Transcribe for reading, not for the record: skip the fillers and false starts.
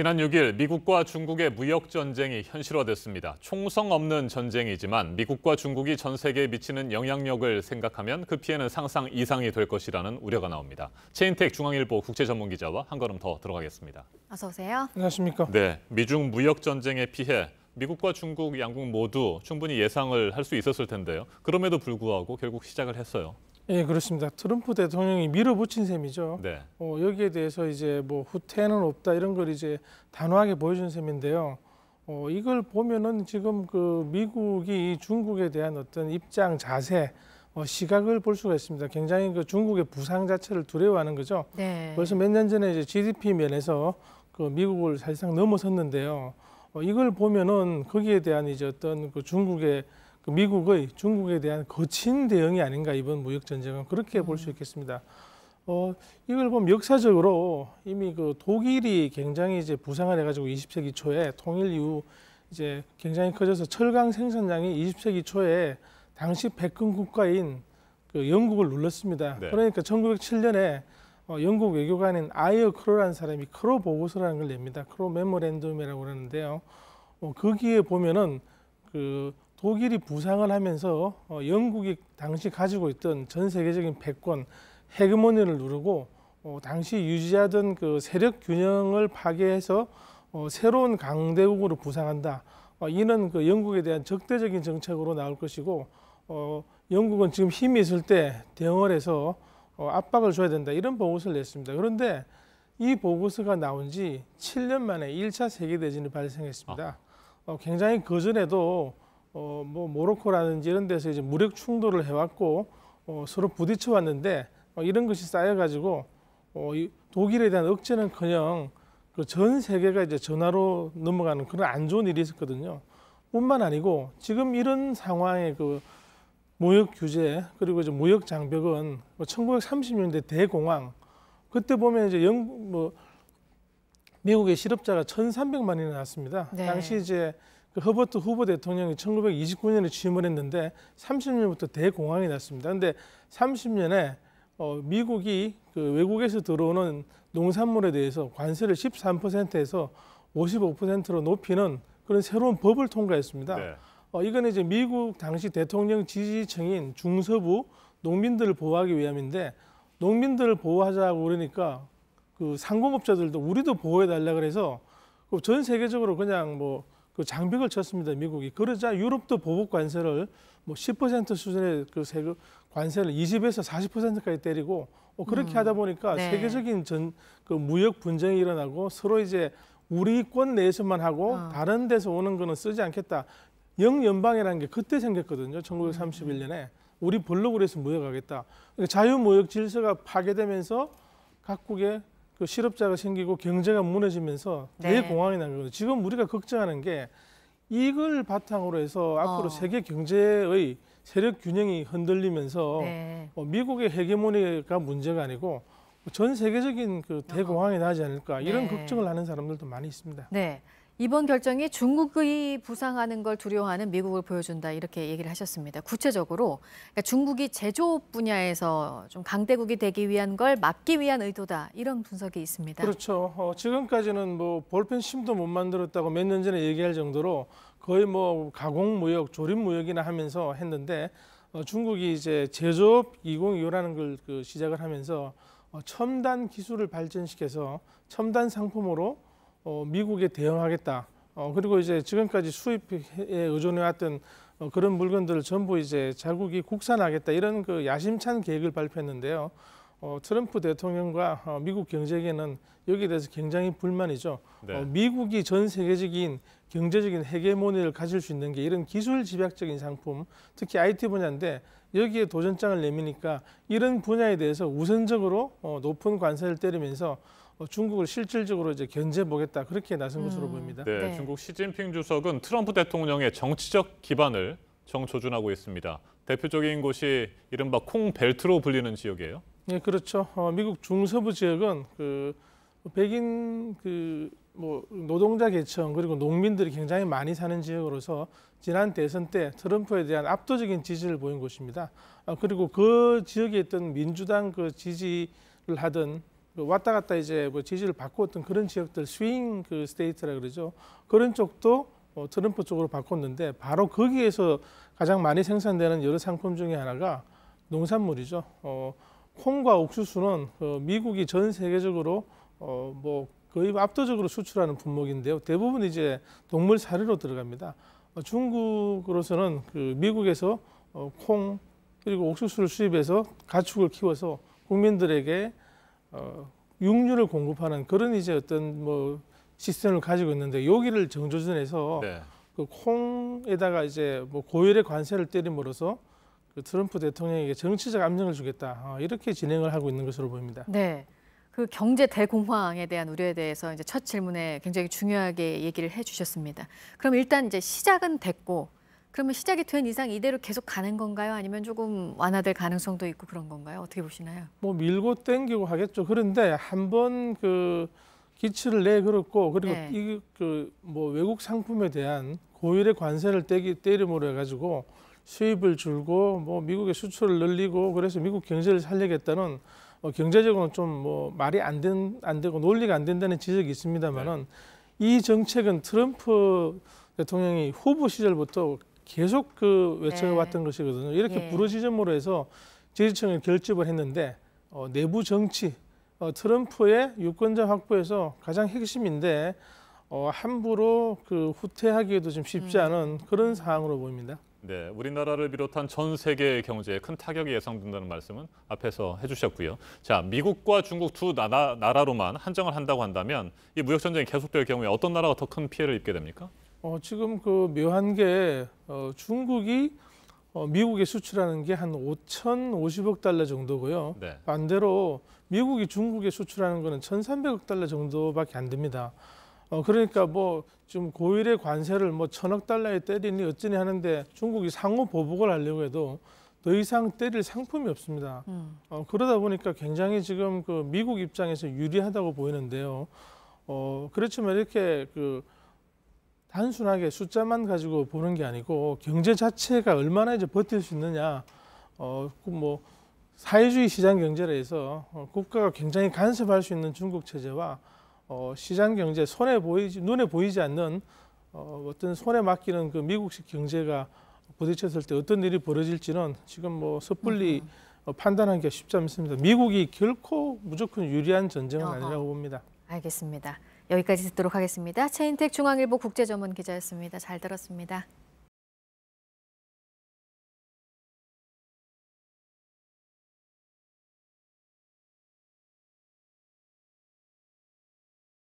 지난 6일 미국과 중국의 무역 전쟁이 현실화됐습니다. 총성 없는 전쟁이지만 미국과 중국이 전 세계에 미치는 영향력을 생각하면 그 피해는 상상 이상이 될 것이라는 우려가 나옵니다. 최인택 중앙일보 국제전문기자와 한 걸음 더 들어가겠습니다. 어서 오세요. 안녕하십니까? 네, 미중 무역 전쟁의 피해, 미국과 중국 양국 모두 충분히 예상을 할 수 있었을 텐데요. 그럼에도 불구하고 결국 시작을 했어요. 예, 그렇습니다. 트럼프 대통령이 밀어붙인 셈이죠. 네. 여기에 대해서 이제 뭐 후퇴는 없다 이런 걸 이제 단호하게 보여준 셈인데요. 이걸 보면은 지금 그 미국이 중국에 대한 어떤 입장, 자세, 시각을 볼 수가 있습니다. 굉장히 그 중국의 부상 자체를 두려워하는 거죠. 네. 벌써 몇 년 전에 이제 GDP 면에서 그 미국을 사실상 넘어섰는데요. 이걸 보면은 거기에 대한 이제 어떤 그 미국의 중국에 대한 거친 대응이 아닌가, 이번 무역 전쟁은 그렇게 볼 수 있겠습니다. 이걸 보면 역사적으로 이미 그 독일이 굉장히 이제 부상을 해가지고 20세기 초에 통일 이후 이제 굉장히 커져서 철강 생산량이 20세기 초에 당시 백권 국가인 그 영국을 눌렀습니다. 네. 그러니까 1907년에 영국 외교관인 아이어 크로라는 사람이 크로 보고서라는 걸 냅니다. 크로 메모랜덤이라고 그러는데요. 거기에 보면은 그 독일이 부상을 하면서 영국이 당시 가지고 있던 전 세계적인 패권, 헤게모니를 누르고 당시 유지하던 그 세력 균형을 파괴해서 새로운 강대국으로 부상한다. 이는 그 영국에 대한 적대적인 정책으로 나올 것이고, 영국은 지금 힘이 있을 때 대응을 해서 압박을 줘야 된다. 이런 보고서를 냈습니다. 그런데 이 보고서가 나온 지 7년 만에 1차 세계대전이 발생했습니다. 굉장히 그전에도 뭐 모로코라든지 이런 데서 이제 무력 충돌을 해왔고 서로 부딪혀 왔는데 이런 것이 쌓여가지고 독일에 대한 억제는커녕 그 전 세계가 이제 전화로 넘어가는 그런 안 좋은 일이 있었거든요. 뿐만 아니고 지금 이런 상황의 그 무역 규제 그리고 이제 무역 장벽은 1930년대 대공황, 그때 보면 이제 미국의 실업자가 1,300만이나 났습니다. 네. 당시 이제 그 허버트 후보 대통령이 1929년에 취임을 했는데 30년부터 대공황이 났습니다. 그런데 30년에 미국이 그 외국에서 들어오는 농산물에 대해서 관세를 13%에서 55%로 높이는 그런 새로운 법을 통과했습니다. 네. 이건 이제 미국 당시 대통령 지지층인 중서부 농민들을 보호하기 위함인데, 농민들을 보호하자고 그러니까 그 상공업자들도 우리도 보호해달라 그래서 전 세계적으로 그냥 뭐 그 장벽을 쳤습니다, 미국이. 그러자 유럽도 보복 관세를 뭐 10% 수준의 그 세금 관세를 20에서 40%까지 때리고 그렇게 하다 보니까 네. 세계적인 그 무역 분쟁이 일어나고 서로 이제 우리권 내에서만 하고 다른 데서 오는 거는 쓰지 않겠다. 영연방이라는 게 그때 생겼거든요. 1931년에 우리 블록으로 해서 무역하겠다. 그러니까 자유무역 질서가 파괴되면서 각국의 그 실업자가 생기고 경제가 무너지면서 대공황이 난 거거든요. 지금 우리가 걱정하는 게 이걸 바탕으로 해서 앞으로 세계 경제의 세력 균형이 흔들리면서 미국의 헤게모니가 문제가 아니고 전 세계적인 그 대공황이 나지 않을까, 이런 걱정을 하는 사람들도 많이 있습니다. 네. 이번 결정이 중국이 부상하는 걸 두려워하는 미국을 보여준다, 이렇게 얘기를 하셨습니다. 구체적으로 그러니까 중국이 제조업 분야에서 좀 강대국이 되기 위한 걸 막기 위한 의도다, 이런 분석이 있습니다. 그렇죠. 지금까지는 뭐 볼펜 심도 못 만들었다고 몇 년 전에 얘기할 정도로 거의 뭐 가공무역, 조립무역이나 하면서 했는데, 중국이 이제 제조업 2025라는 걸 그 시작을 하면서 첨단 기술을 발전시켜서 첨단 상품으로 미국에 대응하겠다. 그리고 이제 지금까지 수입에 의존해왔던 그런 물건들을 전부 이제 자국이 국산하겠다, 이런 그 야심찬 계획을 발표했는데요. 트럼프 대통령과 미국 경제계는 여기에 대해서 굉장히 불만이죠. 네. 미국이 전 세계적인 경제적인 헤게모니를 가질 수 있는 게 이런 기술 집약적인 상품, 특히 IT 분야인데 여기에 도전장을 내미니까 이런 분야에 대해서 우선적으로 높은 관세를 때리면서 중국을 실질적으로 이제 견제보겠다, 그렇게 나선 것으로 보입니다. 네, 중국 시진핑 주석은 트럼프 대통령의 정치적 기반을 정조준하고 있습니다. 대표적인 곳이 이른바 콩벨트로 불리는 지역이에요. 네, 그렇죠. 미국 중서부 지역은 그 백인 뭐 노동자 계층 그리고 농민들이 굉장히 많이 사는 지역으로서 지난 대선 때 트럼프에 대한 압도적인 지지를 보인 곳입니다. 그리고 그 지역에 있던 민주당 그 지지를 하던 그 왔다 갔다 이제 뭐 지지를 바꿨던 그런 지역들 스윙 그 스테이트라 그러죠. 그런 쪽도 트럼프 쪽으로 바꿨는데 바로 거기에서 가장 많이 생산되는 여러 상품 중에 하나가 농산물이죠. 콩과 옥수수는 미국이 전 세계적으로 뭐 거의 압도적으로 수출하는 품목인데요. 대부분 이제 동물 사료로 들어갑니다. 중국으로서는 그 미국에서 콩 그리고 옥수수를 수입해서 가축을 키워서 국민들에게 육류를 공급하는 그런 이제 어떤 뭐 시스템을 가지고 있는데 여기를 정조준해서 네. 그 콩에다가 이제 뭐 고율의 관세를 때림으로써 그 트럼프 대통령에게 정치적 압력을 주겠다 이렇게 진행을 하고 있는 것으로 보입니다. 네. 그 경제 대공황에 대한 우려에 대해서 이제 첫 질문에 굉장히 중요하게 얘기를 해주셨습니다. 그럼 일단 이제 시작은 됐고, 그러면 시작이 된 이상 이대로 계속 가는 건가요? 아니면 조금 완화될 가능성도 있고 그런 건가요? 어떻게 보시나요? 뭐 밀고 땡기고 하겠죠. 그런데 한번 그 기치를 내걸었고 그리고 네. 이 그 뭐 외국 상품에 대한 고율의 관세를 때림으로 해가지고 수입을 줄고 뭐 미국의 수출을 늘리고 그래서 미국 경제를 살리겠다는 경제적으로는 좀 뭐 말이 안 되고 논리가 안 된다는 지적이 있습니다만은 이 정책은 트럼프 대통령이 후보 시절부터 계속 그 외쳐왔던 것이거든요. 이렇게 불어지점으로 해서 지지층을 결집을 했는데 내부 정치 트럼프의 유권자 확보에서 가장 핵심인데 함부로 그 후퇴하기에도 좀 쉽지 않은 그런 상황으로 보입니다. 네, 우리나라를 비롯한 전 세계 경제에 큰 타격이 예상된다는 말씀은 앞에서 해주셨고요. 자, 미국과 중국 두 나라로만 한정을 한다고 한다면 이 무역 전쟁이 계속될 경우에 어떤 나라가 더 큰 피해를 입게 됩니까? 지금 그 묘한 게 중국이 미국에 수출하는 게 한 5,050억 달러 정도고요. 네. 반대로 미국이 중국에 수출하는 거는 1,300억 달러 정도밖에 안 됩니다. 그러니까 뭐 좀 고율의 관세를 뭐 1,000억 달러에 때리니 어쩌니 하는데 중국이 상호 보복을 하려고 해도 더 이상 때릴 상품이 없습니다. 그러다 보니까 굉장히 지금 그 미국 입장에서 유리하다고 보이는데요. 그렇지만 이렇게 그 단순하게 숫자만 가지고 보는 게 아니고 경제 자체가 얼마나 이제 버틸 수 있느냐, 뭐 사회주의 시장 경제라 해서 국가가 굉장히 간섭할 수 있는 중국 체제와 시장 경제 눈에 보이지 않는 어떤 손에 맡기는 그 미국식 경제가 부딪혔을 때 어떤 일이 벌어질지는 지금 뭐 섣불리 판단하기가 쉽지 않습니다. 미국이 결코 무조건 유리한 전쟁은 아니라고 봅니다. 알겠습니다. 여기까지 듣도록 하겠습니다. 최인택 중앙일보 국제전문 기자였습니다. 잘 들었습니다.